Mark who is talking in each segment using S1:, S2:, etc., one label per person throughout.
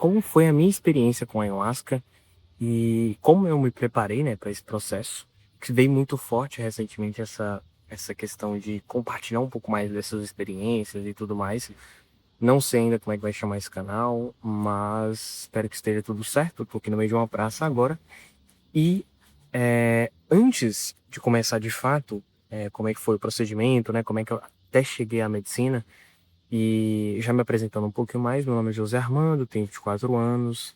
S1: como foi a minha experiência com a ayahuasca e como eu me preparei, né, para esse processo, que veio muito forte recentemente essa questão de compartilhar um pouco mais dessas experiências e tudo mais. Não sei ainda como é que vai chamar esse canal, mas espero que esteja tudo certo. Eu tô aqui no meio de uma praça agora. E antes de começar de fato, como é que foi o procedimento, né? Como é que eu até cheguei à medicina. E já me apresentando um pouquinho mais, meu nome é José Armando, tenho 24 anos,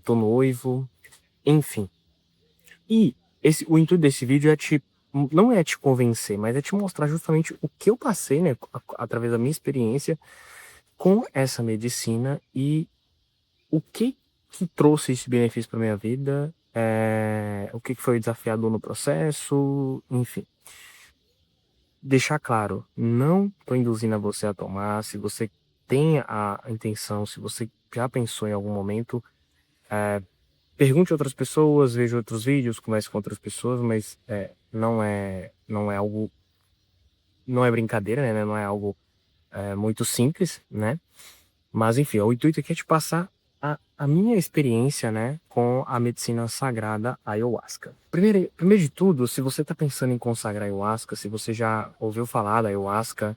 S1: tô noivo, enfim. E o intuito desse vídeo não é te convencer, mas é te mostrar justamente o que eu passei, né, através da minha experiência com essa medicina e o que trouxe esse benefício para minha vida, o que foi desafiador no processo, enfim. Deixar claro, não estou induzindo a você a tomar. Se você tem a intenção, se você já pensou em algum momento, pergunte a outras pessoas, veja outros vídeos, converse com outras pessoas, mas não é algo, não é brincadeira, né? Não é algo muito simples, né? Mas enfim, o intuito aqui é te passar a minha experiência, né, com a medicina sagrada ayahuasca. Primeiro de tudo, se você está pensando em consagrar ayahuasca, se você já ouviu falar da ayahuasca,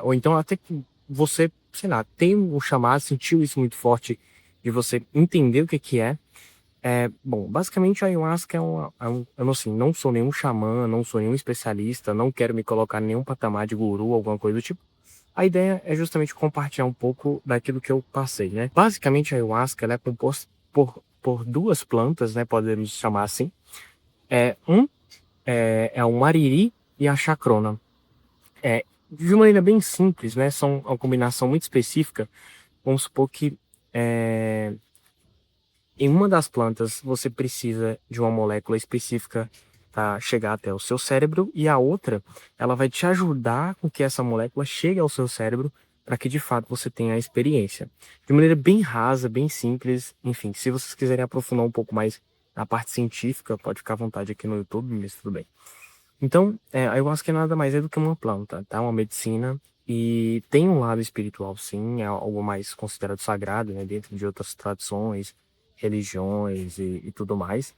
S1: ou então até que você, sei lá, tem um chamado, sentiu isso muito forte de você entender o que é. Bom, basicamente a ayahuasca eu não, assim, não sou nenhum xamã, não sou nenhum especialista, não quero me colocar em nenhum patamar de guru, alguma coisa do tipo. A ideia é justamente compartilhar um pouco daquilo que eu passei, né? Basicamente, a ayahuasca ela é composta por duas plantas, né? Podemos chamar assim. Um é o mariri e a chacrona. De uma maneira bem simples, né? São uma combinação muito específica. Vamos supor que em uma das plantas você precisa de uma molécula específica para chegar até o seu cérebro e a outra, ela vai te ajudar com que essa molécula chegue ao seu cérebro para que de fato você tenha a experiência. De maneira bem rasa, bem simples, enfim, se vocês quiserem aprofundar um pouco mais na parte científica, pode ficar à vontade aqui no YouTube, mas tudo bem. Então, a ayahuasca nada mais é do que uma planta, tá? Uma medicina e tem um lado espiritual, sim, é algo mais considerado sagrado, né? Dentro de outras tradições, religiões e tudo mais.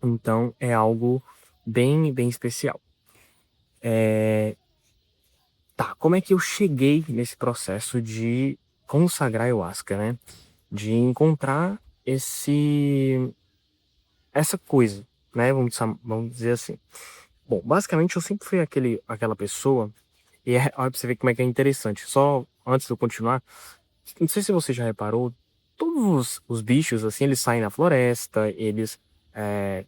S1: Então, é algo bem, bem especial. Tá, como é que eu cheguei nesse processo de consagrar ayahuasca, né? De encontrar essa coisa, né? Vamos dizer assim. Bom, basicamente eu sempre fui aquela pessoa, e olha pra você ver como é que é interessante. Só antes de eu continuar, não sei se você já reparou, todos os bichos, assim, eles saem na floresta, eles,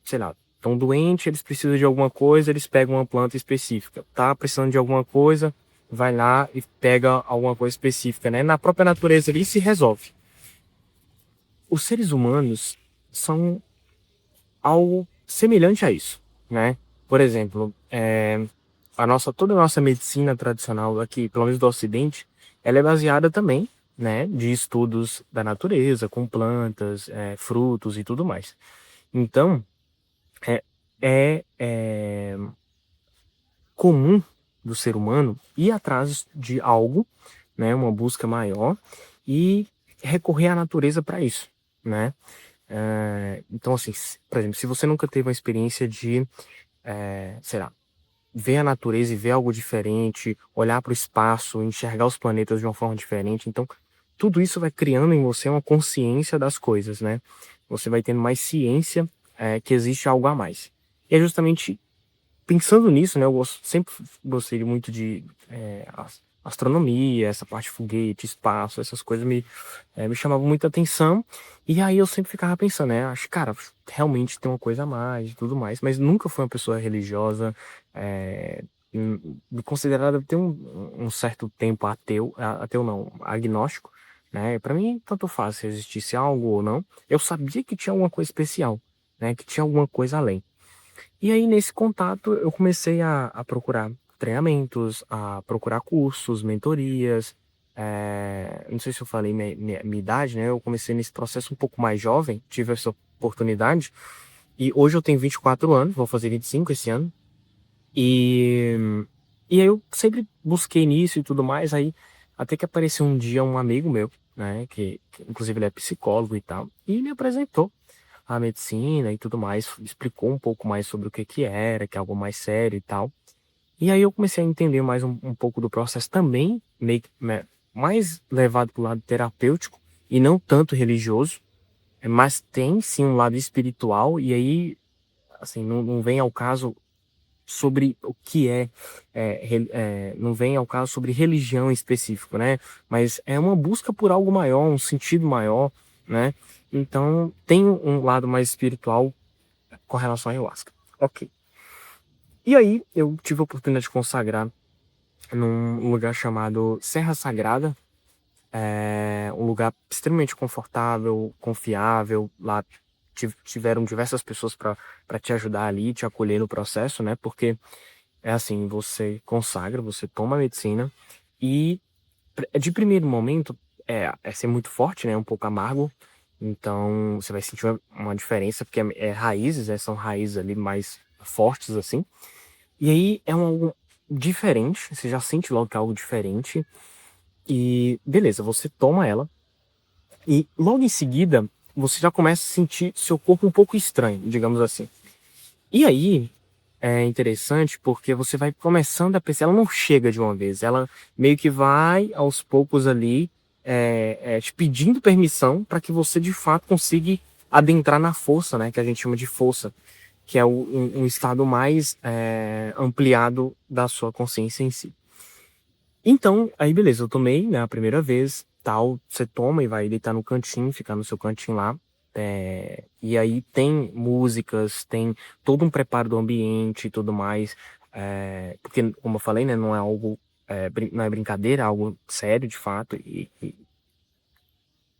S1: sei lá, estão doentes, eles precisam de alguma coisa, eles pegam uma planta específica. Tá precisando de alguma coisa, vai lá e pega alguma coisa específica, né? Na própria natureza ali se resolve. Os seres humanos são algo semelhante a isso, né? Por exemplo, toda a nossa medicina tradicional aqui, pelo menos do Ocidente, ela é baseada também, né, de estudos da natureza, com plantas, frutos e tudo mais. Então, é, é comum do ser humano ir atrás de algo, né, uma busca maior e recorrer à natureza para isso, né? Então, assim, por exemplo, se você nunca teve uma experiência de, sei lá, ver a natureza e ver algo diferente, olhar para o espaço, enxergar os planetas de uma forma diferente. Então, tudo isso vai criando em você uma consciência das coisas, né? Você vai tendo mais ciência, que existe algo a mais. E é justamente pensando nisso, né? Sempre gostei muito de astronomia, essa parte de foguete, espaço, essas coisas me chamavam muita atenção. E aí eu sempre ficava pensando, né? Acho, cara, realmente tem uma coisa a mais e tudo mais. Mas nunca fui uma pessoa religiosa, é, me considerava ter um certo tempo ateu, ateu não, agnóstico, né? Para mim, tanto faz se existisse algo ou não. Eu sabia que tinha alguma coisa especial, né? Que tinha alguma coisa além. E aí, nesse contato, eu comecei a procurar treinamentos, a procurar cursos, mentorias. Não sei se eu falei minha idade, né? Eu comecei nesse processo um pouco mais jovem, tive essa oportunidade. E hoje eu tenho 24 anos, vou fazer 25 esse ano. E, e aí eu sempre busquei nisso e tudo mais. Aí, até que apareceu um dia um amigo meu, né, que inclusive ele é psicólogo e tal, e me apresentou a medicina e tudo mais, explicou um pouco mais sobre o que era, que é algo mais sério e tal. E aí eu comecei a entender mais um pouco do processo também, meio que, né, mais levado para o lado terapêutico e não tanto religioso, mas tem sim um lado espiritual, e aí, assim, não vem ao caso sobre o que não vem ao caso sobre religião em específico, né? Mas é uma busca por algo maior, um sentido maior, né? Então tem um lado mais espiritual com relação à ayahuasca. Ok. E aí eu tive a oportunidade de consagrar num lugar chamado Serra Sagrada. É um lugar extremamente confortável, confiável. Lá tiveram diversas pessoas para te ajudar ali, te acolher no processo, né? Porque é assim, você consagra, você toma a medicina e de primeiro momento é ser muito forte, né? Um pouco amargo. Então você vai sentir uma diferença, porque é raízes, né? São raízes ali mais fortes, assim. E aí é algo diferente, você já sente logo que é algo diferente. E beleza, você toma ela e logo em seguida você já começa a sentir seu corpo um pouco estranho, digamos assim. E aí é interessante porque você vai começando a perceber, ela não chega de uma vez, ela meio que vai aos poucos ali, te pedindo permissão para que você de fato consiga adentrar na força, né, que a gente chama de força, que é um estado mais ampliado da sua consciência em si. Então, aí beleza, eu tomei, né, a primeira vez, tal, você toma e vai deitar no cantinho, ficar no seu cantinho lá. E aí tem músicas, tem todo um preparo do ambiente e tudo mais. Porque, como eu falei, né, não é algo, não é brincadeira, é algo sério de fato. E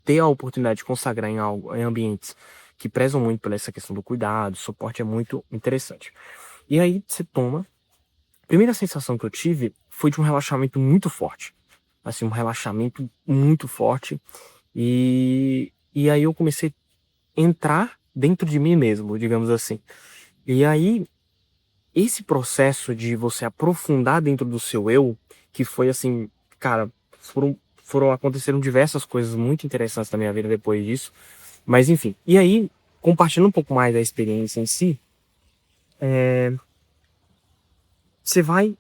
S1: ter a oportunidade de consagrar em algo, em ambientes que prezam muito pela essa questão do cuidado, suporte é muito interessante. E aí você toma. A primeira sensação que eu tive foi de um relaxamento muito forte. Assim, um relaxamento muito forte. E aí eu comecei a entrar dentro de mim mesmo, digamos assim. E aí, esse processo de você aprofundar dentro do seu eu, que foi assim, cara, aconteceram diversas coisas muito interessantes na minha vida depois disso. Mas enfim, e aí, compartilhando um pouco mais da experiência em si, você vai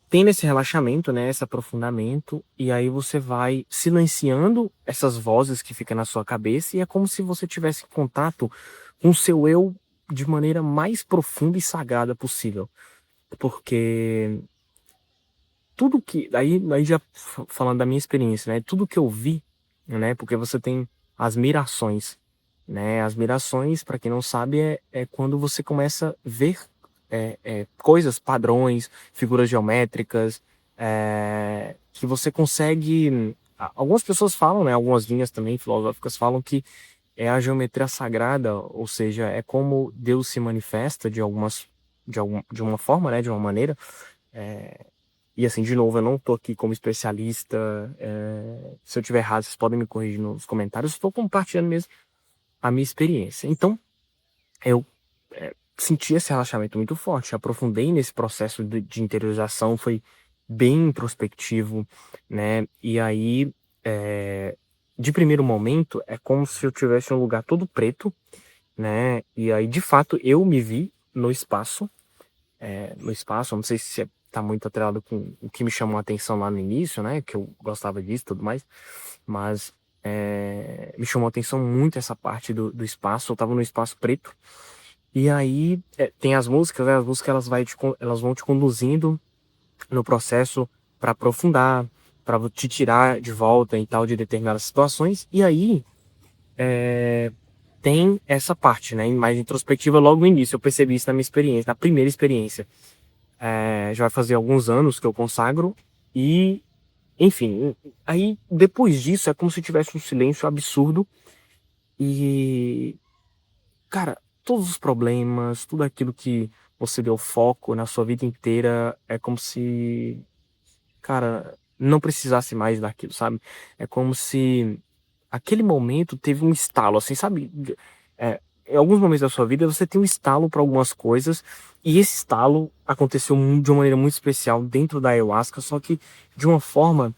S1: tendo esse relaxamento, né, esse aprofundamento, e aí você vai silenciando essas vozes que ficam na sua cabeça, e é como se você tivesse contato com o seu eu de maneira mais profunda e sagrada possível. Porque tudo que, aí já falando da minha experiência, né, tudo que eu vi, né, porque você tem as mirações, né, as mirações, para quem não sabe, é quando você começa a ver coisas, padrões, figuras geométricas, que você consegue. Algumas pessoas falam, né, algumas linhas também filosóficas falam que é a geometria sagrada, ou seja, é como Deus se manifesta de uma forma, né, de uma maneira. E assim, de novo, eu não tô aqui como especialista. Se eu tiver errado, vocês podem me corrigir nos comentários. Estou compartilhando mesmo a minha experiência. Então, eu senti esse relaxamento muito forte, aprofundei nesse processo de interiorização, foi bem introspectivo, né? E aí, de primeiro momento, é como se eu tivesse um lugar todo preto, né? E aí, de fato, eu me vi no espaço, não sei se tá muito atrelado com o que me chamou a atenção lá no início, né? Que eu gostava disso e tudo mais, mas me chamou a atenção muito essa parte do espaço, eu tava no espaço preto, e aí tem as músicas, né? As músicas elas vão te conduzindo no processo para aprofundar, para te tirar de volta e tal de determinadas situações. E aí tem essa parte, né? Mais introspectiva logo no início. Eu percebi isso na minha experiência, na primeira experiência. Já vai fazer alguns anos que eu consagro e, enfim, aí depois disso é como se tivesse um silêncio absurdo e, cara, todos os problemas, tudo aquilo que você deu foco na sua vida inteira, é como se, cara, não precisasse mais daquilo, sabe? É como se aquele momento teve um estalo, assim, sabe? Em alguns momentos da sua vida você tem um estalo para algumas coisas, e esse estalo aconteceu de uma maneira muito especial dentro da ayahuasca, só que de uma forma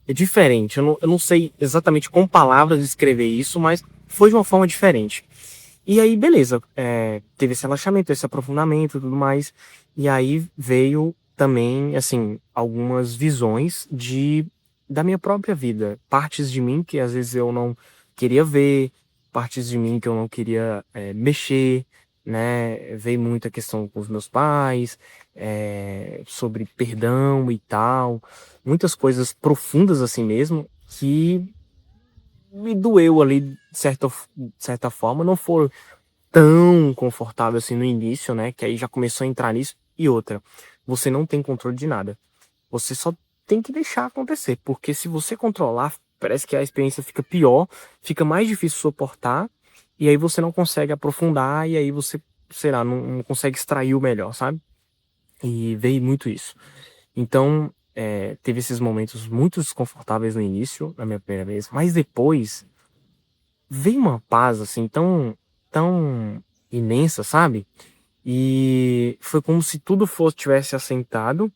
S1: é diferente. Eu não sei exatamente com palavras descrever isso, mas foi de uma forma diferente. E aí, beleza, teve esse relaxamento, esse aprofundamento e tudo mais. E aí veio também, assim, algumas visões da minha própria vida. Partes de mim que às vezes eu não queria ver, partes de mim que eu não queria mexer, né? Veio muita questão com os meus pais, sobre perdão e tal. Muitas coisas profundas assim mesmo, que me doeu ali de certa forma. Não foi tão confortável assim no início, né? Que aí já começou a entrar nisso. E outra, você não tem controle de nada. Você só tem que deixar acontecer, porque se você controlar, parece que a experiência fica pior, fica mais difícil suportar, e aí você não consegue aprofundar, e aí você, sei lá, não consegue extrair o melhor, sabe? E veio muito isso. Então, teve esses momentos muito desconfortáveis no início, na minha primeira vez, mas depois veio uma paz assim tão imensa, sabe? E foi como se tudo fosse tivesse assentado.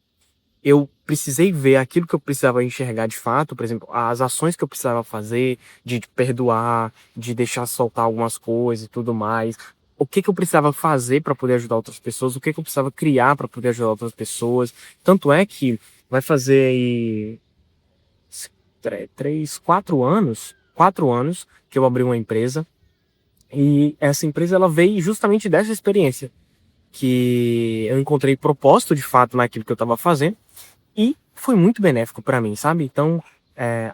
S1: Eu precisei ver aquilo que eu precisava enxergar de fato, por exemplo, as ações que eu precisava fazer, de perdoar, de deixar soltar algumas coisas e tudo mais. O que que eu precisava fazer para poder ajudar outras pessoas, o que que eu precisava criar para poder ajudar outras pessoas. Tanto é que vai fazer aí 4 anos que eu abri uma empresa, e essa empresa ela veio justamente dessa experiência, que eu encontrei propósito de fato naquilo que eu estava fazendo e foi muito benéfico para mim, sabe? Então,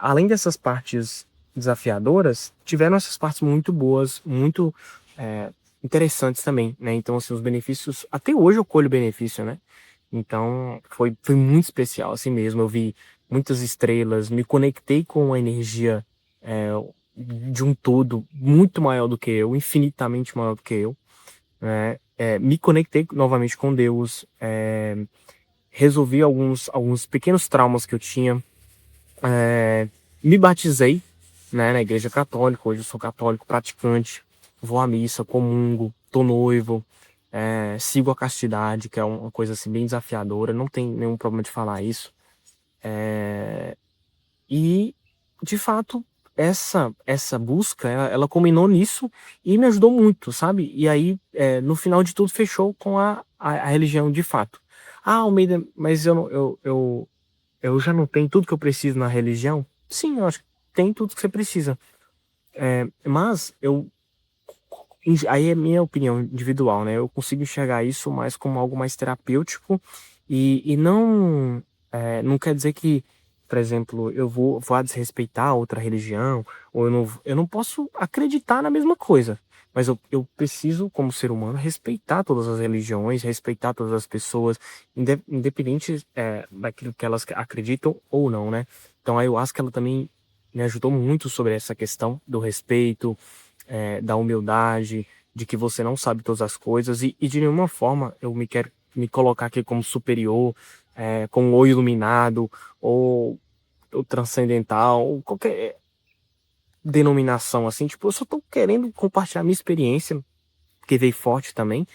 S1: além dessas partes desafiadoras, tiveram essas partes muito boas, muito interessantes também, né? Então, assim, os benefícios, até hoje eu colho benefício, né? Então, foi muito especial, assim mesmo. Eu vi muitas estrelas, me conectei com a energia é, de um todo muito maior do que eu, infinitamente maior do que eu, né? Me conectei novamente com Deus, resolvi alguns pequenos traumas que eu tinha, me batizei, né, na igreja católica. Hoje eu sou católico praticante, vou à missa, comungo, tô noivo, sigo a castidade, que é uma coisa assim bem desafiadora, não tem nenhum problema de falar isso. E, de fato, essa busca, ela culminou nisso e me ajudou muito, sabe? E aí, no final de tudo, fechou com a religião de fato. Ah, Almeida, mas eu já não tenho tudo que eu preciso na religião? Sim, eu acho que tem tudo que você precisa. Mas aí é minha opinião individual, né? Eu consigo enxergar isso mais como algo mais terapêutico e não quer dizer que, por exemplo, vou a desrespeitar outra religião, ou eu não posso acreditar na mesma coisa. Mas eu preciso, como ser humano, respeitar todas as religiões, respeitar todas as pessoas, independente, daquilo que elas acreditam ou não, né? Então a ayahuasca, ela também me ajudou muito sobre essa questão do respeito, da humildade, de que você não sabe todas as coisas, e de nenhuma forma eu me quero me colocar aqui como superior, com o iluminado, ou, ou transcendental, ou qualquer denominação assim. Tipo, eu só tô querendo compartilhar minha experiência, que veio forte também,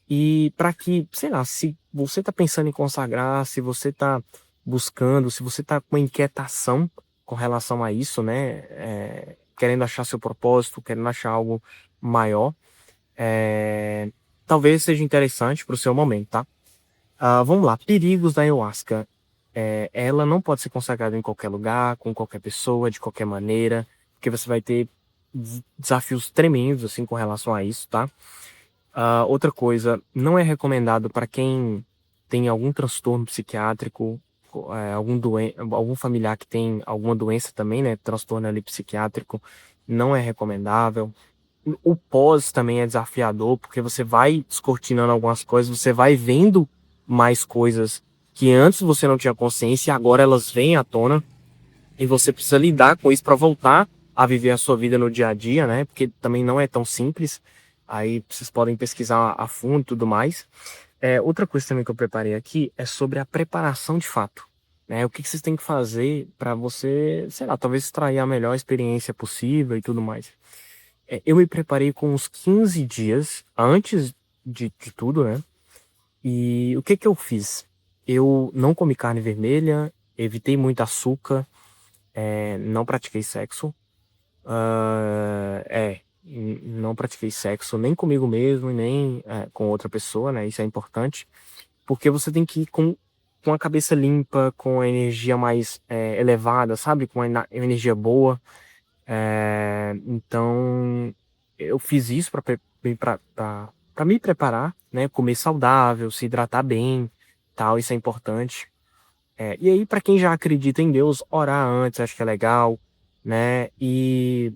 S1: e para que, sei lá, se você tá pensando em consagrar, se você tá buscando, se você tá com uma inquietação com relação a isso, né? Querendo achar seu propósito, querendo achar algo maior, é, talvez seja interessante para o seu momento, tá? Vamos lá, perigos da ayahuasca. Ela não pode ser consagrada em qualquer lugar, com qualquer pessoa, de qualquer maneira, porque você vai ter desafios tremendos assim com relação a isso, tá? Outra coisa, não é recomendado para quem tem algum transtorno psiquiátrico, algum familiar que tem alguma doença também, né? Transtorno ali psiquiátrico, não é recomendável. O pós também é desafiador, porque você vai descortinando algumas coisas, você vai vendo mais coisas que antes você não tinha consciência e agora elas vêm à tona, e você precisa lidar com isso para voltar a viver a sua vida no dia a dia, né? Porque também não é tão simples. Aí vocês podem pesquisar a fundo e tudo mais. Outra coisa também que eu preparei aqui é sobre a preparação de fato, né? O que que vocês têm que fazer para você, sei lá, talvez extrair a melhor experiência possível e tudo mais. Eu me preparei com uns 15 dias antes de tudo, né? E o que que eu fiz? Eu não comi carne vermelha, evitei muito açúcar, Não pratiquei sexo. Não pratiquei sexo nem comigo mesmo, e nem com outra pessoa, né? Isso é importante, porque você tem que ir com a cabeça limpa, com a energia mais elevada, sabe? Com a energia boa. Então, eu fiz isso para me preparar, né? Comer saudável, se hidratar bem, tal, isso é importante. E aí, para quem já acredita em Deus, orar antes, acho que é legal, né? E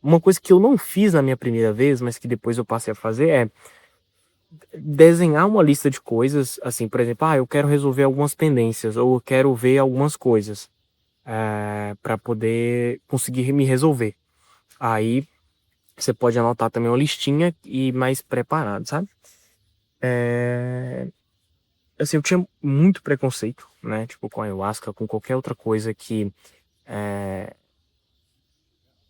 S1: uma coisa que eu não fiz na minha primeira vez, mas que depois eu passei a fazer é desenhar uma lista de coisas, assim, por exemplo, eu quero resolver algumas pendências, ou eu quero ver algumas coisas, para poder conseguir me resolver. Aí você pode anotar também uma listinha e ir mais preparado, sabe? Assim, eu tinha muito preconceito, né? Tipo, com a ayahuasca, com qualquer outra coisa que é,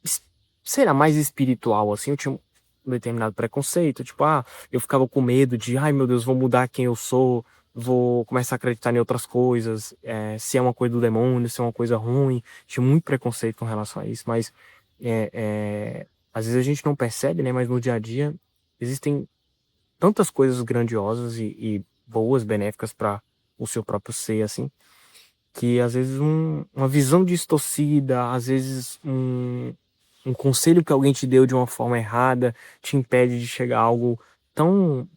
S1: es- será mais espiritual, assim. Eu tinha um determinado preconceito, tipo, eu ficava com medo de, ai meu Deus, vou mudar quem eu sou, vou começar a acreditar em outras coisas, se é uma coisa do demônio, se é uma coisa ruim. Tinha muito preconceito com relação a isso, mas é, é, às vezes a gente não percebe, né? Mas no dia a dia existem tantas coisas grandiosas e boas, benéficas para o seu próprio ser, assim, que às vezes uma visão distorcida, às vezes um conselho que alguém te deu de uma forma errada te impede de chegar a algo tão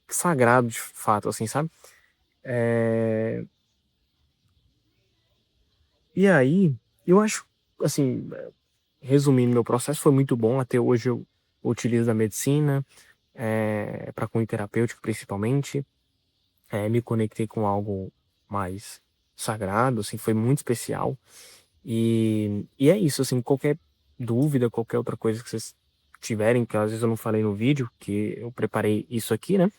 S1: sagrado de fato, assim, sabe? É, E aí, eu acho, assim, resumindo, meu processo foi muito bom. Até hoje eu utilizo a medicina, para cunho terapêutico principalmente. Me conectei com algo mais sagrado, assim, foi muito especial. E é isso, assim, qualquer dúvida, qualquer outra coisa que vocês tiverem, que às vezes eu não falei no vídeo, que eu preparei isso aqui, né?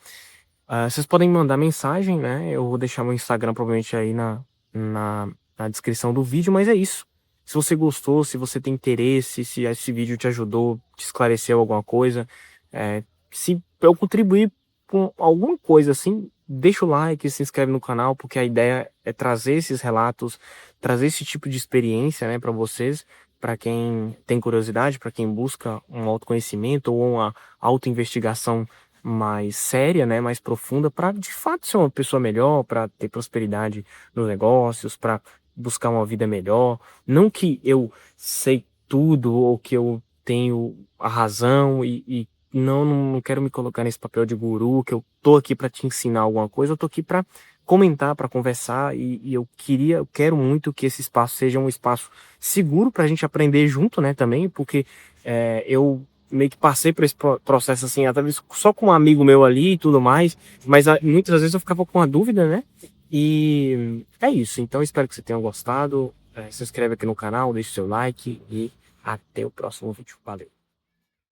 S1: Vocês podem mandar mensagem, né? Eu vou deixar meu Instagram provavelmente aí na, na descrição do vídeo, mas é isso. Se você gostou, se você tem interesse, se esse vídeo te ajudou, te esclareceu alguma coisa, se eu contribuir com alguma coisa assim, deixa o like, se inscreve no canal, porque a ideia é trazer esses relatos, trazer esse tipo de experiência, né, para vocês, para quem tem curiosidade, para quem busca um autoconhecimento ou uma autoinvestigação mais séria, né, mais profunda, para de fato ser uma pessoa melhor, para ter prosperidade nos negócios, para buscar uma vida melhor. Não que eu sei tudo ou que eu tenho a razão e não quero me colocar nesse papel de guru, que eu tô aqui para te ensinar alguma coisa, eu tô aqui para comentar, para conversar e eu quero muito que esse espaço seja um espaço seguro para a gente aprender junto, né, também, porque eu meio que passei por esse processo assim, até vezes só com um amigo meu ali e tudo mais, mas muitas vezes eu ficava com uma dúvida, né? E é isso. Então espero que você tenha gostado. Se inscreve aqui no canal, deixe seu like e até o próximo vídeo. Valeu!